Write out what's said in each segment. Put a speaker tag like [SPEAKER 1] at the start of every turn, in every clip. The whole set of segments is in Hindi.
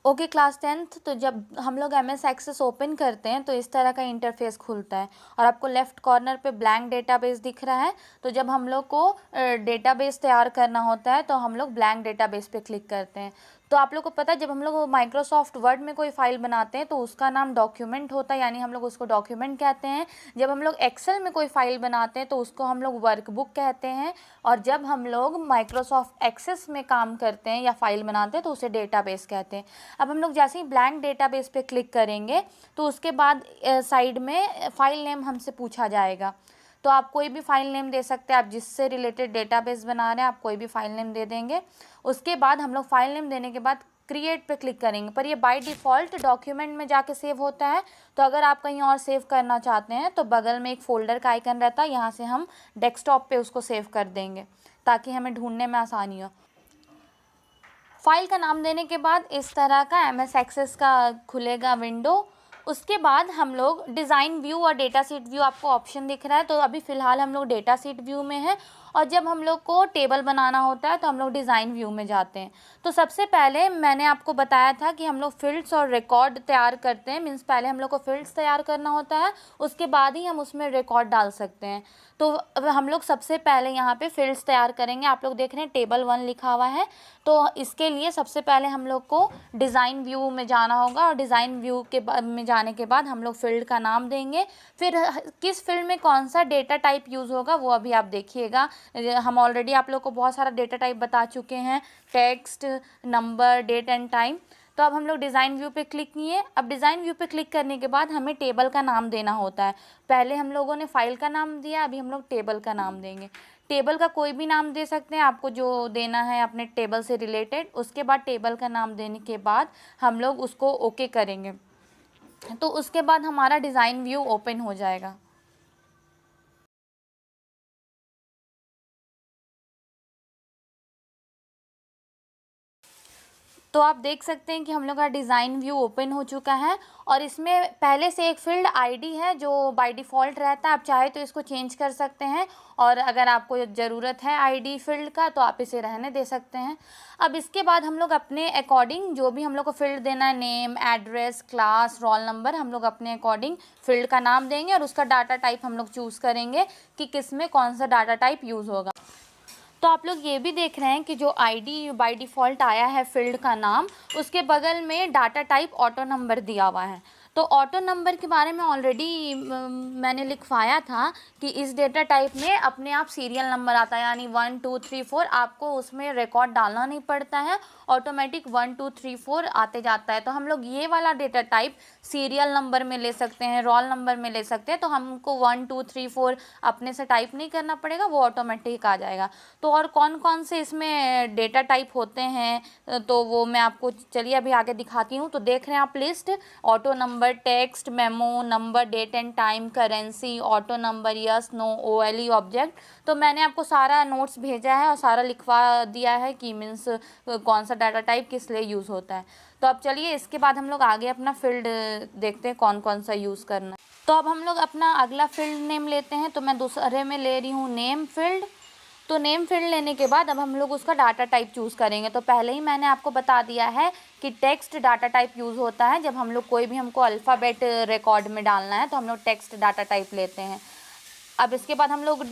[SPEAKER 1] ओके क्लास 10th, तो जब हम लोग MS एक्सेस ओपन करते हैं तो इस तरह का इंटरफेस खुलता है और आपको लेफ़्ट कॉर्नर पे ब्लैंक डेटाबेस दिख रहा है। तो जब हम लोग को डेटाबेस तैयार करना होता है तो हम लोग ब्लैंक डेटाबेस पे क्लिक करते हैं। तो आप लोग को पता है जब हम लोग माइक्रोसॉफ्ट वर्ड में कोई फाइल बनाते हैं तो उसका नाम डॉक्यूमेंट होता है, यानी हम लोग उसको डॉक्यूमेंट कहते हैं। जब हम लोग एक्सेल में कोई फाइल बनाते हैं तो उसको हम लोग वर्कबुक कहते हैं। और जब हम लोग माइक्रोसॉफ्ट एक्सेस में काम करते हैं या फाइल बनाते हैं तो उसे डेटाबेस कहते हैं। अब हम लोग जैसे ही ब्लैंक डेटाबेस पे क्लिक करेंगे तो उसके बाद साइड में फाइल नेम हमसे पूछा जाएगा। तो आप कोई भी फाइल नेम दे सकते हैं, आप जिससे रिलेटेड डेटाबेस बना रहे हैं आप कोई भी फाइल नेम दे देंगे। उसके बाद हम लोग फाइल नेम देने के बाद क्रिएट पे क्लिक करेंगे, पर ये बाय डिफ़ॉल्ट डॉक्यूमेंट में जाके सेव होता है। तो अगर आप कहीं और सेव करना चाहते हैं तो बगल में एक फ़ोल्डर का आइकन रहता है, यहाँ से हम डेस्कटॉप पे उसको सेव कर देंगे ताकि हमें ढूंढने में आसानी हो। फाइल का नाम देने के बाद इस तरह का MS एक्सेस का खुलेगा विंडो। उसके बाद हम लोग डिज़ाइन व्यू और डेटा सीट व्यू, आपको ऑप्शन दिख रहा है। तो अभी फ़िलहाल हम लोग डेटा सीट व्यू में है और जब हम लोग को टेबल बनाना होता है तो हम लोग डिज़ाइन व्यू में जाते हैं। तो सबसे पहले मैंने आपको बताया था कि हम लोग फील्ड्स और रिकॉर्ड तैयार करते हैं, मीन्स पहले हम लोग को फील्ड्स तैयार करना होता है, उसके बाद ही हम उसमें रिकॉर्ड डाल सकते हैं। तो अब हम लोग सबसे पहले यहाँ पे फील्ड्स तैयार करेंगे। आप लोग देख रहे हैं टेबल 1 लिखा हुआ है, तो इसके लिए सबसे पहले हम लोग को डिज़ाइन व्यू में जाना होगा और डिज़ाइन व्यू के में जाने के बाद हम लोग फील्ड का नाम देंगे। फिर किस फील्ड में कौन सा डेटा टाइप यूज़ होगा वो अभी आप देखिएगा। हम ऑलरेडी आप लोग को बहुत सारा डेटा टाइप बता चुके हैं, text, number, date and time. तो अब हम लोग डिज़ाइन व्यू पे क्लिक किए। अब डिज़ाइन व्यू पे क्लिक करने के बाद हमें टेबल का नाम देना होता है। पहले हम लोगों ने फाइल का नाम दिया, अभी हम लोग टेबल का नाम देंगे। टेबल का कोई भी नाम दे सकते हैं, आपको जो देना है अपने टेबल से रिलेटेड। उसके बाद टेबल का नाम देने के बाद हम लोग उसको ओके करेंगे, तो उसके बाद हमारा डिज़ाइन व्यू ओपन हो जाएगा। तो आप देख सकते हैं कि हम लोग का डिज़ाइन व्यू ओपन हो चुका है और इसमें पहले से एक फील्ड आईडी है जो बाय डिफ़ॉल्ट रहता है। आप चाहे तो इसको चेंज कर सकते हैं और अगर आपको ज़रूरत है आईडी फील्ड का तो आप इसे रहने दे सकते हैं। अब इसके बाद हम लोग अपने अकॉर्डिंग जो भी हम लोग को फील्ड देना है, name, address, class, roll number, हम लोग अपने अकॉर्डिंग फील्ड का नाम देंगे और उसका डाटा टाइप हम लोग चूज़ करेंगे कि किस में कौन सा डाटा टाइप यूज़ होगा। तो आप लोग ये भी देख रहे हैं कि जो आईडी बाय डिफ़ॉल्ट आया है फील्ड का नाम, उसके बगल में डाटा टाइप ऑटो नंबर दिया हुआ है। तो ऑटो नंबर के बारे में ऑलरेडी मैंने लिखवाया था कि इस डेटा टाइप में अपने आप सीरियल नंबर आता है, यानी 1 2 3 4, आपको उसमें रिकॉर्ड डालना नहीं पड़ता है, ऑटोमेटिक 1 2 3 4 आते जाता है। तो हम लोग ये वाला डेटा टाइप सीरियल नंबर में ले सकते हैं, रोल नंबर में ले सकते हैं। तो हमको 1 2 3 4 अपने से टाइप नहीं करना पड़ेगा, वो ऑटोमेटिक आ जाएगा। तो और कौन कौन से इसमें डेटा टाइप होते हैं तो वो मैं आपको चलिए अभी आगे दिखाती हूँ। तो देख रहे हैं आप list, auto number, text, memo, number, date and time, currency, auto number, yes, no, OLE, object. तो मैंने आपको सारा नोट्स भेजा है और सारा लिखवा दिया है कि मीन्स कौन सा डाटा टाइप किस लिए यूज़ होता है। तो अब चलिए इसके बाद हम लोग आगे अपना फील्ड देखते हैं कौन कौन सा यूज़ करना है। तो अब हम लोग अपना अगला फील्ड नेम लेते हैं। तो मैं दूसरे में ले रही हूँ नेम फील्ड। तो नेम फील्ड लेने के बाद अब हम लोग उसका डाटा टाइप चूज़ करेंगे। तो पहले ही मैंने आपको बता दिया है कि टेक्स्ट डाटा टाइप यूज़ होता है जब हम लोग कोई भी हमको अल्फ़ाबेट रिकॉर्ड में डालना है तो हम लोग टेक्स्ट डाटा टाइप लेते हैं। अब इसके बाद हम लोग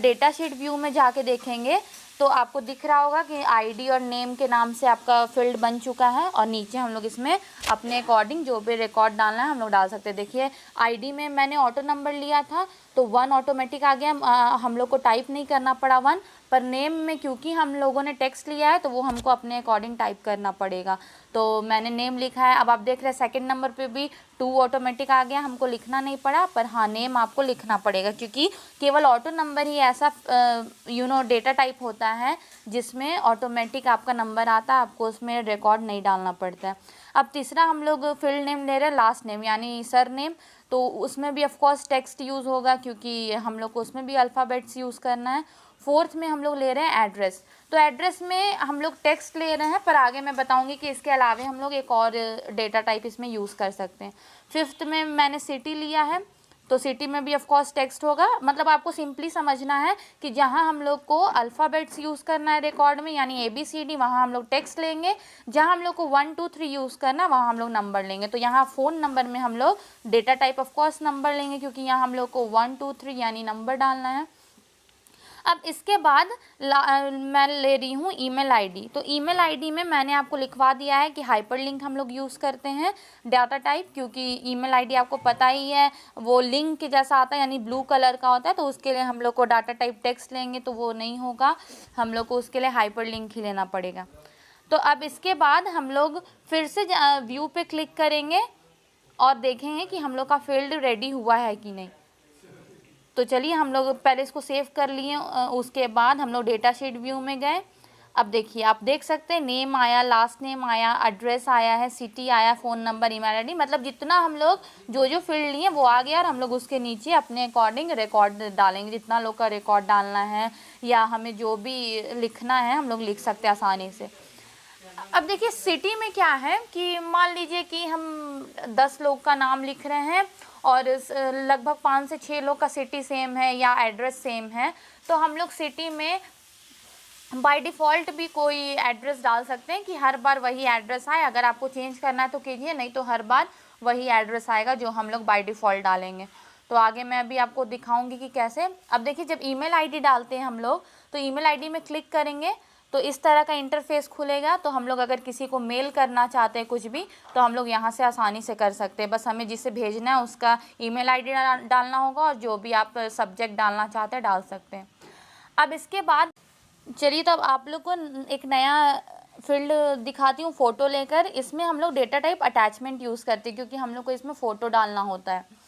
[SPEAKER 1] डेटा शीट व्यू में जाके देखेंगे तो आपको दिख रहा होगा कि आईडी और नेम के नाम से आपका फील्ड बन चुका है और नीचे हम लोग इसमें अपने अकॉर्डिंग जो भी रिकॉर्ड डालना है हम लोग डाल सकते हैं। देखिए आईडी में मैंने ऑटो नंबर लिया था तो 1 ऑटोमेटिक आ गया, हम लोग को टाइप नहीं करना पड़ा 1। पर नेम में क्योंकि हम लोगों ने टेक्स्ट लिया है तो वो हमको अपने अकॉर्डिंग टाइप करना पड़ेगा। तो मैंने नेम लिखा है। अब आप देख रहे हैं सेकंड नंबर पे भी 2 ऑटोमेटिक आ गया, हमको लिखना नहीं पड़ा, पर हाँ नेम आपको लिखना पड़ेगा क्योंकि केवल ऑटो नंबर ही ऐसा डेटा टाइप होता है जिसमें ऑटोमेटिक आपका नंबर आता है, आपको उसमें रिकॉर्ड नहीं डालना पड़ता है। अब तीसरा हम लोग फील्ड नेम ले रहे हैं लास्ट नेम यानी सर नेम। तो उसमें भी ऑफ कोर्स टेक्स्ट यूज़ होगा क्योंकि हम लोग को उसमें भी अल्फ़ाबेट्स यूज़ करना है। फोर्थ में हम लोग ले रहे हैं एड्रेस। तो एड्रेस में हम लोग टेक्स्ट ले रहे हैं, पर आगे मैं बताऊंगी कि इसके अलावा हम लोग एक और डेटा टाइप इसमें यूज़ कर सकते हैं। फिफ्थ में मैंने सिटी लिया है। तो सिटी में भी ऑफ कोर्स टेक्स्ट होगा। मतलब आपको सिंपली समझना है कि जहाँ हम लोग को अल्फ़ाबेट्स यूज़ करना है रिकॉर्ड में यानी ABCD, वहाँ हम लोग टेक्स्ट लेंगे। जहाँ हम लोग को 1 2 3 यूज़ करना वहाँ हम लोग नंबर लेंगे। तो यहाँ फ़ोन नंबर में हम लोग data type of course number लेंगे, क्योंकि यहाँ हम लोग को 1 2 3 यानी नंबर डालना है। अब इसके बाद मैं ले रही हूँ ईमेल आईडी। तो ईमेल आईडी में मैंने आपको लिखवा दिया है कि हाइपरलिंक हम लोग यूज़ करते हैं डाटा टाइप, क्योंकि ईमेल आईडी आपको पता ही है वो लिंक के जैसा आता है यानी ब्लू कलर का होता है। तो उसके लिए हम लोग को डाटा टाइप टेक्स्ट लेंगे तो वो नहीं होगा, हम लोग को उसके लिए हाइपरलिंक ही लेना पड़ेगा। तो अब इसके बाद हम लोग फिर से व्यू पे क्लिक करेंगे और देखेंगे कि हम लोग का फील्ड रेडी हुआ है कि नहीं। तो चलिए हम लोग पहले इसको सेव कर लिए, उसके बाद हम लोग डेटा शीट व्यू में गए। अब देखिए आप देख सकते हैं नेम आया, लास्ट नेम आया, एड्रेस आया है, सिटी आया, फ़ोन नंबर, ईमेल आईडी, मतलब जितना हम लोग जो फील्ड लिए वो आ गया। और हम लोग उसके नीचे अपने अकॉर्डिंग रिकॉर्ड डालेंगे, जितना लोग का रिकॉर्ड डालना है या हमें जो भी लिखना है हम लोग लिख सकते हैं आसानी से। अब देखिए सिटी में क्या है कि मान लीजिए कि हम 10 लोग का नाम लिख रहे हैं और लगभग 5 से 6 लोग का सिटी सेम है या एड्रेस सेम है, तो हम लोग सिटी में बाय डिफ़ॉल्ट भी कोई एड्रेस डाल सकते हैं कि हर बार वही एड्रेस आए। अगर आपको चेंज करना है तो कीजिए, नहीं तो हर बार वही एड्रेस आएगा जो हम लोग बाय डिफ़ॉल्ट डालेंगे। तो आगे मैं अभी आपको दिखाऊंगी कि कैसे। अब देखिए जब ईमेल आईडी डालते हैं हम लोग तो ईमेल आईडी में क्लिक करेंगे तो इस तरह का इंटरफेस खुलेगा। तो हम लोग अगर किसी को मेल करना चाहते हैं कुछ भी तो हम लोग यहाँ से आसानी से कर सकते हैं। बस हमें जिसे भेजना है उसका ईमेल आईडी डालना होगा और जो भी आप सब्जेक्ट डालना चाहते हैं डाल सकते हैं। अब इसके बाद चलिए तो अब आप लोग को एक नया फील्ड दिखाती हूँ फ़ोटो लेकर। इसमें हम लोग डेटा टाइप अटैचमेंट यूज़ करते हैं क्योंकि हम लोग को इसमें फ़ोटो डालना होता है।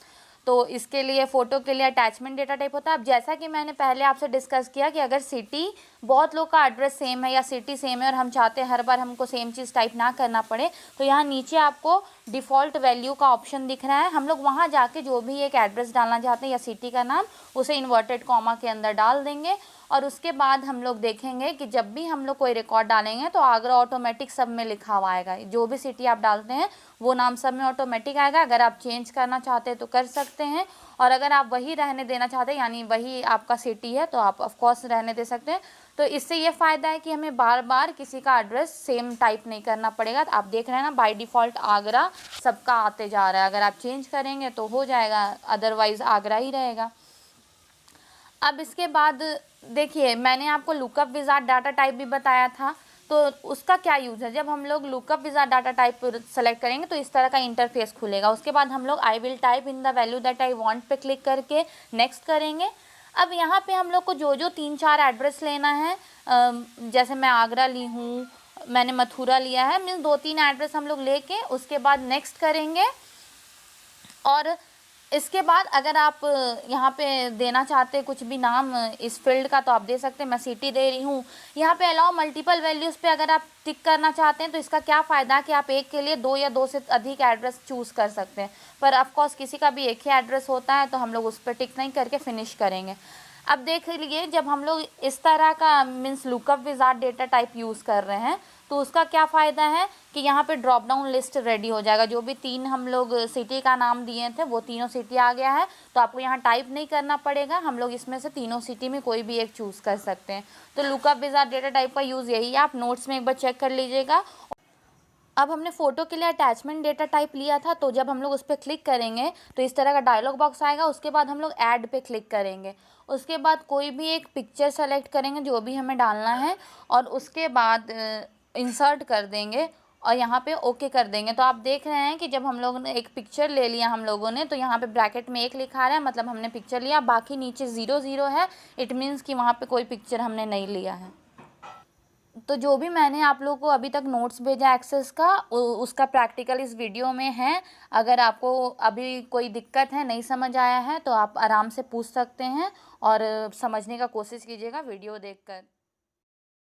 [SPEAKER 1] तो इसके लिए फ़ोटो के लिए अटैचमेंट डेटा टाइप होता है। अब जैसा कि मैंने पहले आपसे डिस्कस किया कि अगर सिटी बहुत लोग का एड्रेस सेम है या सिटी सेम है और हम चाहते हैं हर बार हमको सेम चीज़ टाइप ना करना पड़े, तो यहाँ नीचे आपको डिफ़ॉल्ट वैल्यू का ऑप्शन दिख रहा है। हम लोग वहाँ जाके जो भी एक एड्रेस डालना चाहते हैं या सिटी का नाम उसे इन्वर्टेड कॉमा के अंदर डाल देंगे। और उसके बाद हम लोग देखेंगे कि जब भी हम लोग कोई रिकॉर्ड डालेंगे तो आगरा ऑटोमेटिक सब में लिखा हुआ आएगा। जो भी सिटी आप डालते हैं वो नाम सब में ऑटोमेटिक आएगा। अगर आप चेंज करना चाहते हैं तो कर सकते हैं, और अगर आप वही रहने देना चाहते हैं यानी वही आपका सिटी है तो आप ऑफ कोर्स रहने दे सकते हैं। तो इससे ये फ़ायदा है कि हमें बार बार किसी का एड्रेस सेम टाइप नहीं करना पड़ेगा। तो आप देख रहे हैं ना बाय डिफ़ॉल्ट आगरा सबका आते जा रहा है। अगर आप चेंज करेंगे तो हो जाएगा, अदरवाइज़ आगरा ही रहेगा। अब इसके बाद देखिए मैंने आपको लुकअप विज़ार्ड डाटा टाइप भी बताया था, तो उसका क्या यूज़ है। जब हम लोग lookup wizard data type select करेंगे तो इस तरह का इंटरफेस खुलेगा। उसके बाद हम लोग I will type in the value that I want पे क्लिक करके नेक्स्ट करेंगे। अब यहाँ पे हम लोग को जो 3-4 एड्रेस लेना है, जैसे मैं आगरा ली हूँ, मैंने मथुरा लिया है, मीन्स 2-3 एड्रेस हम लोग लेके उसके बाद नेक्स्ट करेंगे। और इसके बाद अगर आप यहाँ पे देना चाहते हैं कुछ भी नाम इस फील्ड का तो आप दे सकते हैं। मैं सिटी दे रही हूँ। यहाँ पे अलाउ मल्टीपल वैल्यूज़ पे अगर आप टिक करना चाहते हैं तो इसका क्या फ़ायदा है कि आप एक के लिए 2 या 2 से अधिक एड्रेस चूज़ कर सकते हैं। पर ऑफकोर्स किसी का भी एक ही एड्रेस होता है तो हम लोग उस पर टिक नहीं करके फिनिश करेंगे। अब देख लीजिए जब हम लोग इस तरह का means lookup wizard data type use कर रहे हैं तो उसका क्या फ़ायदा है कि यहाँ पे ड्रॉप डाउन लिस्ट रेडी हो जाएगा। जो भी 3 हम लोग सिटी का नाम दिए थे वो तीनों सिटी आ गया है, तो आपको यहाँ टाइप नहीं करना पड़ेगा। हम लोग इसमें से तीनों सिटी में कोई भी एक चूज़ कर सकते हैं। तो लुकअप विज़ार्ड डेटा टाइप का यूज़ यही है, आप नोट्स में एक बार चेक कर लीजिएगा। अब हमने फ़ोटो के लिए अटैचमेंट डेटा टाइप लिया था, तो जब हम लोग उस पर क्लिक करेंगे तो इस तरह का डायलॉग बॉक्स आएगा। उसके बाद हम लोग ऐड पे क्लिक करेंगे। उसके बाद कोई भी एक पिक्चर सेलेक्ट करेंगे जो भी हमें डालना है और उसके बाद इंसर्ट कर देंगे और यहाँ पे ओके कर देंगे। तो आप देख रहे हैं कि जब हम लोगों ने एक पिक्चर ले लिया हम लोगों ने तो यहाँ पे ब्रैकेट में 1 लिखा रहा है, मतलब हमने पिक्चर लिया। बाकी नीचे 0 है, इट मीन्स कि वहाँ पे कोई पिक्चर हमने नहीं लिया है। तो जो भी मैंने आप लोगों को अभी तक नोट्स भेजा एक्सेस का उसका प्रैक्टिकल इस वीडियो में है। अगर आपको अभी कोई दिक्कत है, नहीं समझ आया है तो आप आराम से पूछ सकते हैं और समझने का कोशिश कीजिएगा वीडियो देखकर।